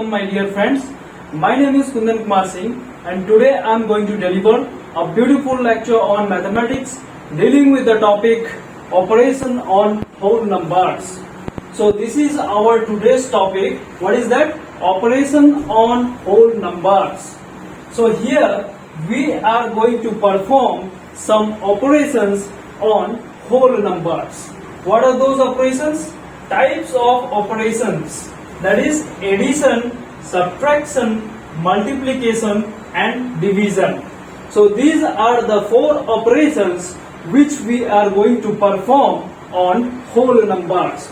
welcome my dear friends. My name is Kundan Kumar Singh and today I am going to deliver a beautiful lecture on mathematics dealing with the topic operation on whole numbers. So this is our today's topic. What is that? Operation on whole numbers. So here we are going to perform some operations on whole numbers. What are those operations? Types of operations, that is addition, subtraction, multiplication and division. So these are the four operations which we are going to perform on whole numbers.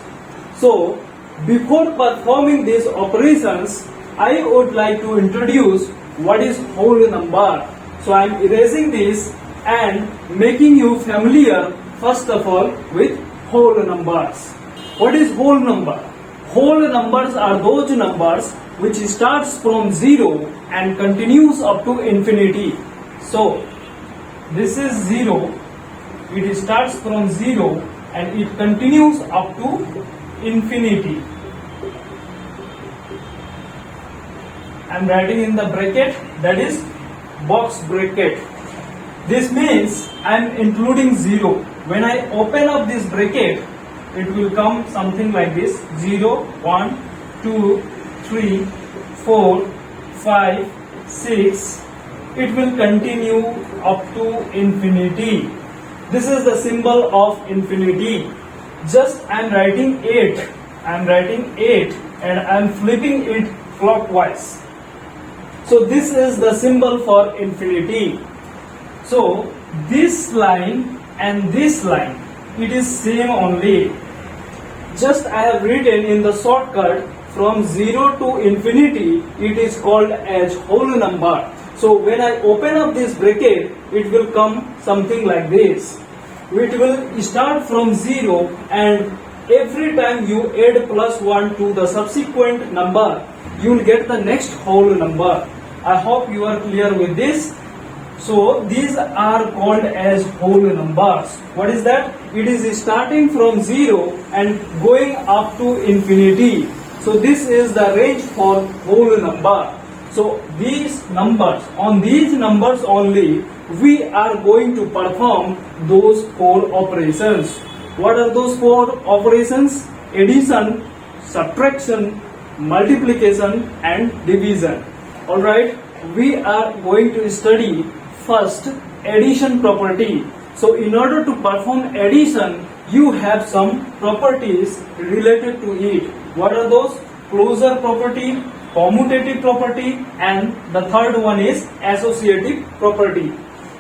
So before performing these operations, I would like to introduce what is whole number. So I am erasing this and making you familiar first of all with whole numbers. What is whole number? Whole numbers are those numbers which starts from 0 and continues up to infinity. So this is 0, it starts from 0 and it continues up to infinity. I am writing in the bracket, that is box bracket. This means I am including 0. When I open up this bracket, it will come something like this: 0, 1, 2, 3, 4, 5, 6. It will continue up to infinity. This is the symbol of infinity. Just I am writing 8. I am writing 8 and I am flipping it clockwise. So this is the symbol for infinity. So this line and this line, it is same only. Just I have written in the shortcut from 0 to infinity, it is called as whole number. So when I open up this bracket, it will come something like this. It will start from 0 and every time you add +1 to the subsequent number, you will get the next whole number. I hope you are clear with this. So these are called as whole numbers. What is that? It is starting from 0 and going up to infinity. So this is the range for whole number. So these numbers, on these numbers only, we are going to perform those four operations. What are those four operations? Addition, subtraction, multiplication and division. Alright, we are going to study first addition property. So in order to perform addition, you have some properties related to it. What are those? Closure property, commutative property and the third one is associative property.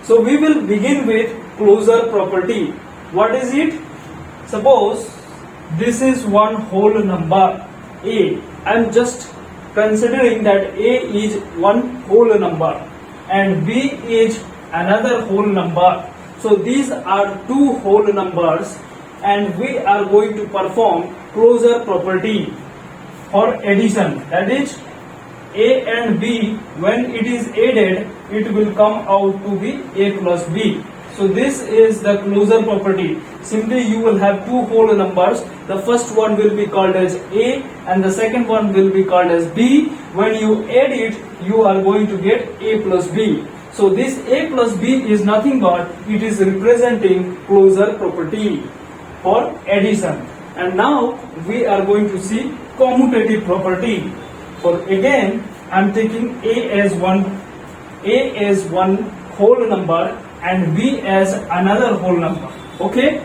So we will begin with closure property. What is it? Suppose this is one whole number A. I am just considering that A is one whole number and B is another whole number. So these are two whole numbers and we are going to perform closure property for addition. That is A and B, when it is added, it will come out to be A plus B. So this is the closure property. Simply you will have two whole numbers. The first one will be called as A and the second one will be called as B. When you add it, you are going to get A plus B. So this A plus B is nothing but it is representing closure property for addition. And now we are going to see commutative property. For again, I am taking A as one whole number and B as another whole number. Okay?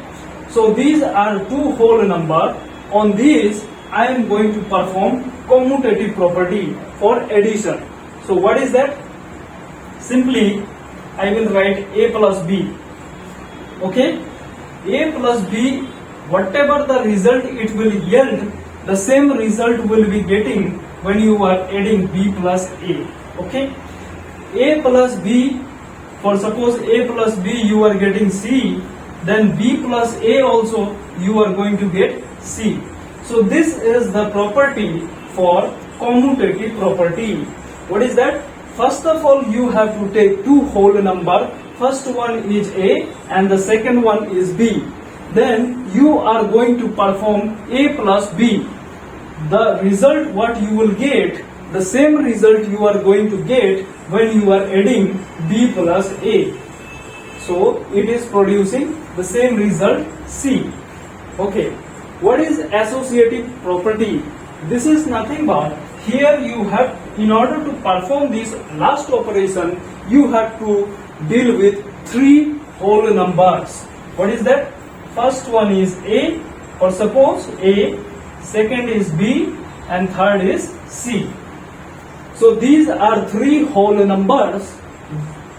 So these are two whole number. On these, I am going to perform commutative property for addition. So what is that? Simply, I will write A plus B. Okay? A plus B, whatever the result it will yield, the same result will be getting when you are adding B plus A. Okay? A plus B, for suppose A plus B you are getting C, then B plus A also you are going to get C. So this is the property for commutative property. What is that? First of all, you have to take two whole number. First one is A and the second one is B. Then you are going to perform A plus B. The result what you will get the same result you are going to get when you are adding B plus A. So it is producing the same result C. Okay. What is associative property? This is nothing but here you have, in order to perform this last operation, you have to deal with three whole numbers. What is that? First one is A, or suppose A, second is B, and third is C. So these are three whole numbers.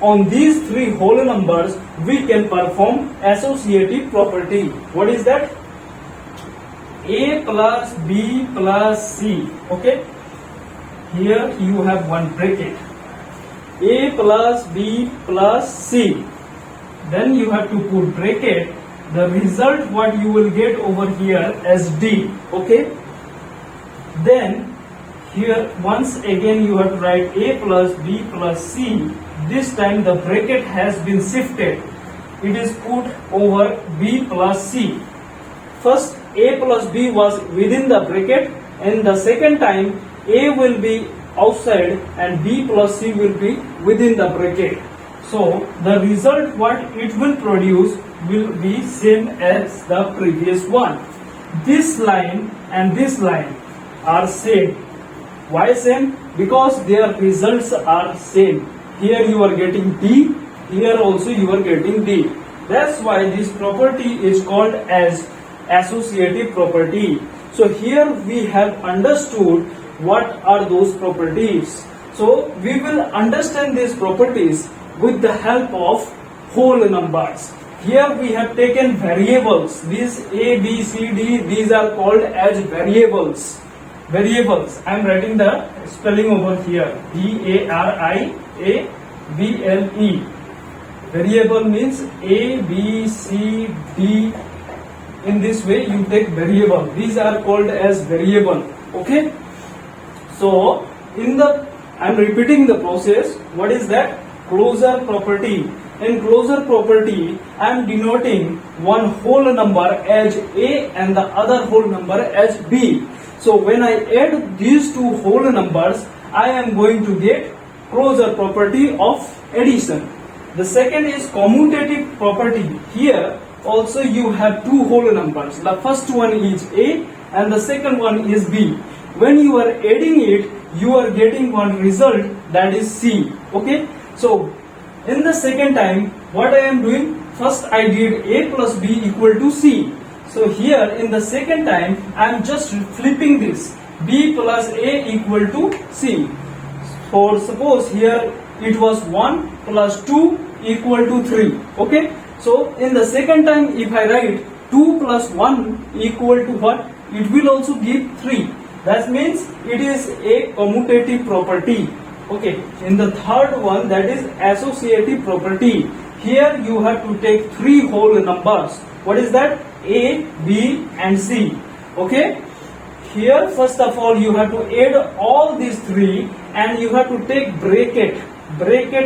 On these three whole numbers, we can perform associative property. What is that? A plus B plus C. Okay. Here you have one bracket. A plus B plus C. Then you have to put bracket. The result what you will get over here as D. Okay. Then here once again you have to write A plus B plus C. This time the bracket has been shifted. It is put over B plus C. First A plus B was within the bracket, and the second time A will be outside and B plus C will be within the bracket. So the result what it will produce will be same as the previous one. This line and this line are same. Why same? Because their results are same. Here you are getting D, here also you are getting D. That's why this property is called as associative property. So here we have understood what are those properties. So we will understand these properties with the help of whole numbers. Here we have taken variables. These A, B, C, D, these are called as variables. Variables. I am writing the spelling over here. V-A-R-I-A-B-L-E. Variable means A, B, C, D. In this way you take variable. These are called as variable. Okay. So I am repeating the process. What is that? Closure property. In closure property, I am denoting one whole number as A and the other whole number as B. So when I add these two whole numbers, I am going to get closure property of addition. The second is commutative property. Here also you have two whole numbers. The first one is A and the second one is B. When you are adding it, you are getting one result, that is C. Okay. So in the second time, what I am doing? First I did A plus B equal to C. So here in the second time, I am just flipping this. B plus A equal to C. For suppose here it was 1 plus 2 equal to 3. Okay. So in the second time, if I write 2 plus 1 equal to what? It will also give 3. That means it is a commutative property. Okay. In the third one, that is associative property. Here you have to take three whole numbers. What is that? A, B and C. Okay. Here first of all you have to add all these three and you have to take bracket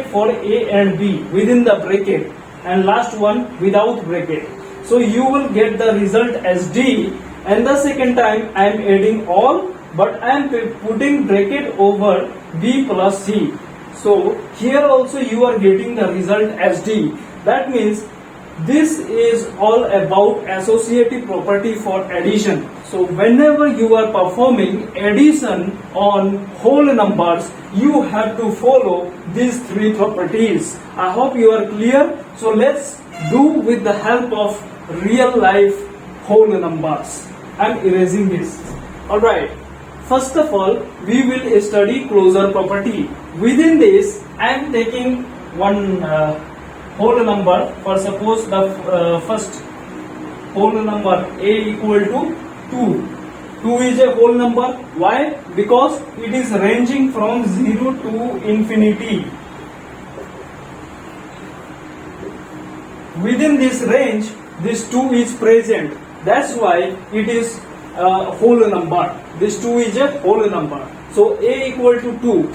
for A and B within the bracket, and last one without bracket. So you will get the result as D, and the second time I am adding all, but I am putting bracket over B plus C. So here also you are getting the result as D. That means this is all about associative property for addition. So whenever you are performing addition on whole numbers, you have to follow these three properties. I hope you are clear. So let's do with the help of real life whole numbers. I am erasing this. Alright. First of all, we will study closure property. Within this, I am taking one whole number. For suppose the first whole number A equal to 2. 2 is a whole number. Why? Because it is ranging from 0 to infinity. Within this range, this 2 is present. That's why it is a whole number. This 2 is a whole number. So A equal to 2.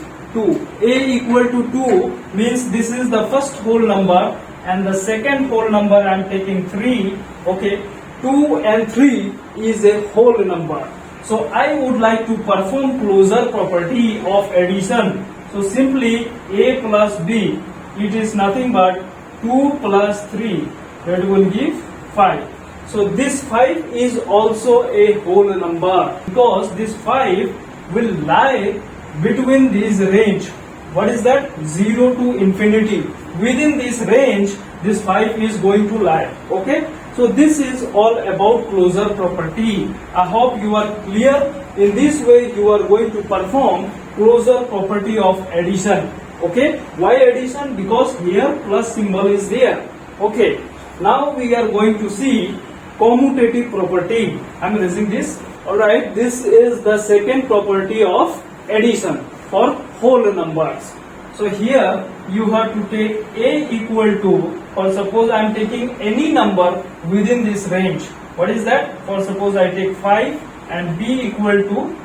A equal to 2 means this is the first whole number, and the second whole number I am taking 3. Okay. 2 and 3 is a whole number. So I would like to perform closure property of addition. So simply a plus b, it is nothing but 2 plus 3, that will give 5. So this 5 is also a whole number because this 5 will lie between this range. What is that? 0 to infinity. Within this range, this 5 is going to lie. Okay? So this is all about closure property. I hope you are clear. In this way, you are going to perform closure property of addition. Okay? Why addition? Because here plus symbol is there. Okay. Now we are going to see commutative property. I am erasing this. Alright. This is the second property of addition for whole numbers. So here you have to take a equal to, or suppose I am taking any number within this range. What is that? For suppose I take 5 and b equal to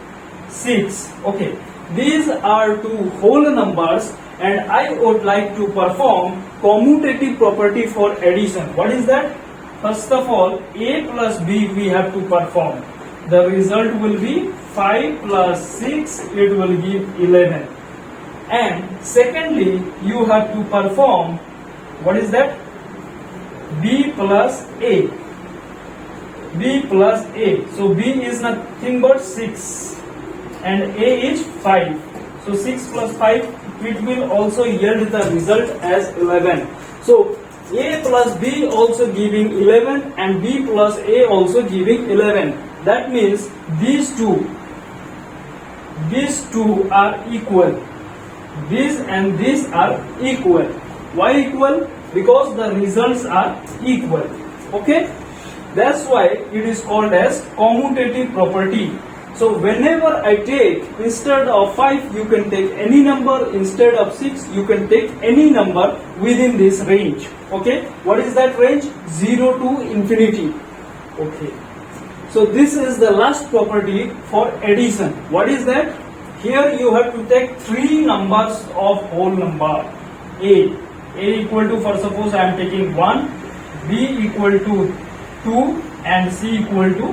6. Okay. These are two whole numbers and I would like to perform commutative property for addition. What is that? First of all, a plus b we have to perform. The result will be 5 plus 6, it will give 11. And secondly, you have to perform, what is that? B plus A. B plus A. So B is nothing but 6 and A is 5. So 6 plus 5, it will also yield the result as 11. So A plus B also giving 11 and B plus A also giving 11. That means these two are equal. These and these are equal. Why equal? Because the results are equal. Okay? That's why it is called as commutative property. So whenever I take, instead of 5 you can take any number, instead of 6 you can take any number within this range. Okay? What is that range? 0 to infinity. Okay. So this is the last property for addition. What is that? Here you have to take three numbers of whole number. A equal to, for suppose I am taking 1, B equal to 2 and C equal to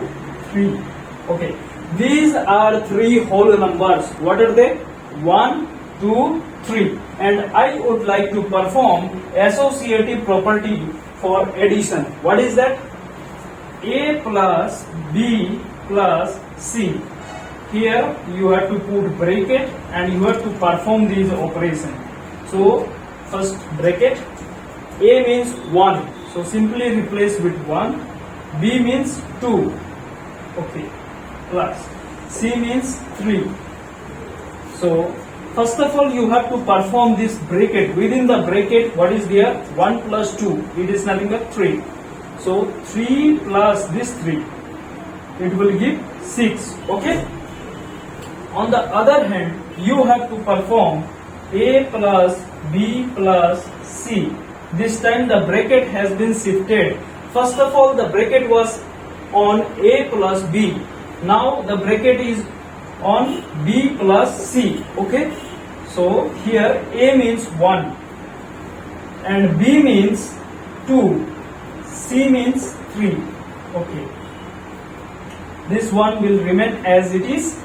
3. Okay. These are three whole numbers. What are they? 1, 2, 3. And I would like to perform associative property for addition. What is that? A plus B plus C. Here you have to put bracket and you have to perform these operations. So first bracket, A means 1. So simply replace with 1. B means 2. Okay. Plus C means 3. So first of all you have to perform this bracket. Within the bracket, what is there? 1 plus 2. It is nothing but 3. So 3 plus this 3. It will give 6. Okay. On the other hand, you have to perform A plus B plus C. This time the bracket has been shifted. First of all, the bracket was on A plus B. Now the bracket is on B plus C. Okay. So here A means 1 and B means 2. C means 3. Okay. This one will remain as it is.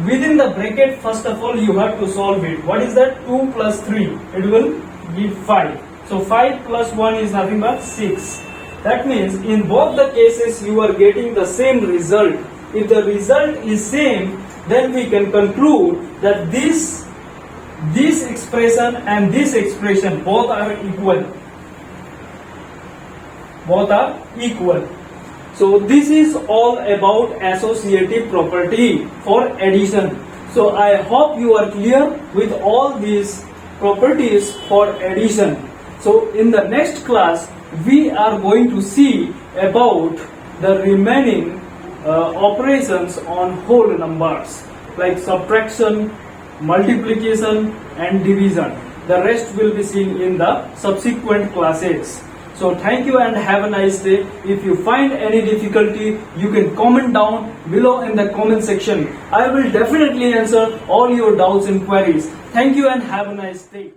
Within the bracket, first of all, you have to solve it. What is that? 2 plus 3. It will give 5. So 5 plus 1 is nothing but 6. That means in both the cases, you are getting the same result. If the result is same, then we can conclude that this expression and this expression both are equal. Both are equal. So this is all about associative property for addition. So I hope you are clear with all these properties for addition. So in the next class, we are going to see about the remaining operations on whole numbers like subtraction, multiplication and division. The rest will be seen in the subsequent classes. So thank you and have a nice day. If you find any difficulty, you can comment down below in the comment section. I will definitely answer all your doubts and queries. Thank you and have a nice day.